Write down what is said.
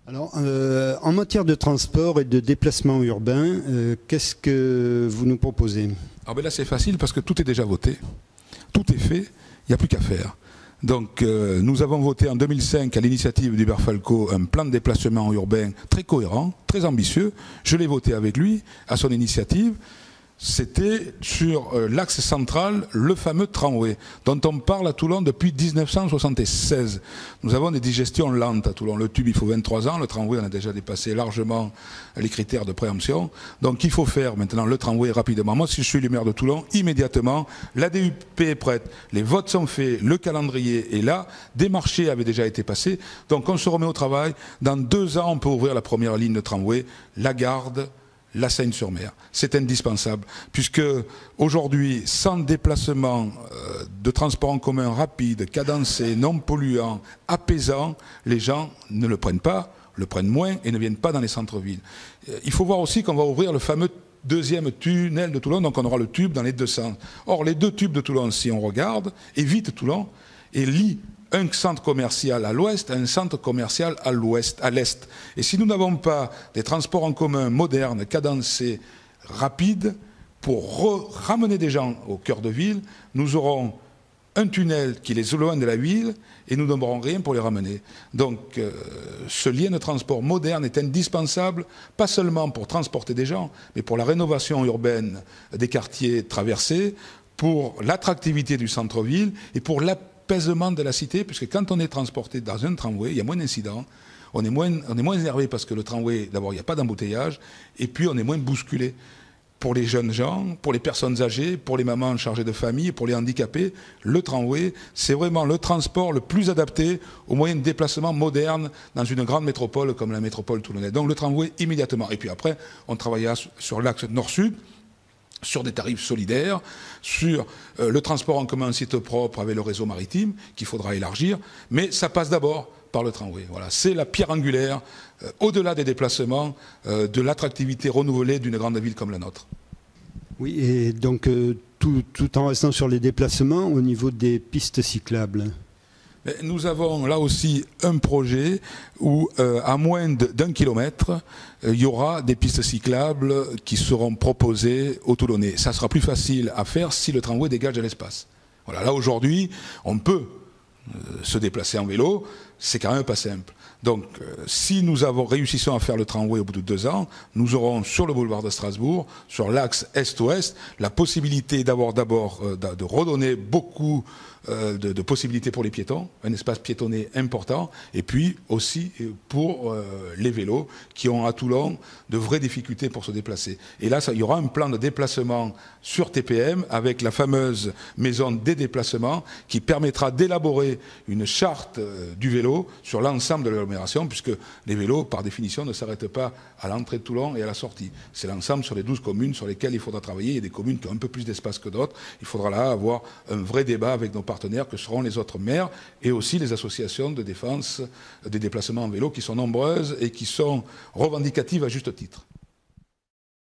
Alors, en matière de transport et de déplacement urbain, qu'est-ce que vous nous proposez? Ah ben là c'est facile parce que tout est déjà voté, tout est fait, il n'y a plus qu'à faire. Donc nous avons voté en 2005 à l'initiative d'Hubert Falco un plan de déplacement urbain très cohérent, très ambitieux. Je l'ai voté avec lui, à son initiative. C'était sur l'axe central, le fameux tramway, dont on parle à Toulon depuis 1976. Nous avons des digestions lentes à Toulon. Le tube, il faut 23 ans. Le tramway, on a déjà dépassé largement les critères de préemption. Donc il faut faire maintenant le tramway rapidement. Moi, si je suis le maire de Toulon, immédiatement, la DUP est prête, les votes sont faits, le calendrier est là, des marchés avaient déjà été passés. Donc on se remet au travail. Dans 2 ans, on peut ouvrir la première ligne de tramway, la Garde, la Seine-sur-Mer. C'est indispensable, puisque aujourd'hui, sans déplacement de transport en commun rapide, cadencé, non polluant, apaisant, les gens ne le prennent pas, le prennent moins et ne viennent pas dans les centres-villes. Il faut voir aussi qu'on va ouvrir le fameux deuxième tunnel de Toulon, donc on aura le tube dans les deux sens. Or, les deux tubes de Toulon, si on regarde, évitent Toulon et lient un centre commercial à l'ouest, un centre commercial à l'ouest, à l'est. Et si nous n'avons pas des transports en commun modernes, cadencés, rapides, pour ramener des gens au cœur de ville, nous aurons un tunnel qui les éloigne de la ville et nous n'aurons rien pour les ramener. Donc ce lien de transport moderne est indispensable, pas seulement pour transporter des gens, mais pour la rénovation urbaine des quartiers traversés, pour l'attractivité du centre-ville et pour l'apaisement de la cité, puisque quand on est transporté dans un tramway, il y a moins d'incidents, on est moins énervé parce que le tramway, d'abord, il n'y a pas d'embouteillage, et puis on est moins bousculé. Pour les jeunes gens, pour les personnes âgées, pour les mamans chargées de famille, pour les handicapés, le tramway, c'est vraiment le transport le plus adapté aux moyens de déplacement modernes dans une grande métropole comme la métropole toulonnaise. Donc le tramway immédiatement. Et puis après, on travaillera sur l'axe nord-sud, sur des tarifs solidaires, sur le transport en commun en site propre avec le réseau maritime, qu'il faudra élargir, mais ça passe d'abord par le tramway. Voilà, c'est la pierre angulaire, au-delà des déplacements, de l'attractivité renouvelée d'une grande ville comme la nôtre. Oui, et donc tout en restant sur les déplacements, au niveau des pistes cyclables. Nous avons là aussi un projet où, à moins d'1 kilomètre, il y aura des pistes cyclables qui seront proposées aux Toulonnais. Ça sera plus facile à faire si le tramway dégage de l'espace. Voilà, là aujourd'hui, on peut se déplacer en vélo, c'est quand même pas simple. Donc, si nous réussissons à faire le tramway au bout de 2 ans, nous aurons sur le boulevard de Strasbourg, sur l'axe est-ouest, la possibilité d'avoir d'abord de redonner beaucoup de possibilités pour les piétons, un espace piétonné important, et puis aussi pour les vélos qui ont à Toulon de vraies difficultés pour se déplacer. Et là, il y aura un plan de déplacement sur TPM avec la fameuse maison des déplacements qui permettra d'élaborer une charte du vélo sur l'ensemble de l'agglomération, puisque les vélos, par définition, ne s'arrêtent pas à l'entrée de Toulon et à la sortie. C'est l'ensemble sur les 12 communes sur lesquelles il faudra travailler. Il y a des communes qui ont un peu plus d'espace que d'autres. Il faudra là avoir un vrai débat avec nos partenaires que seront les autres maires et aussi les associations de défense des déplacements en vélo qui sont nombreuses et qui sont revendicatives à juste titre.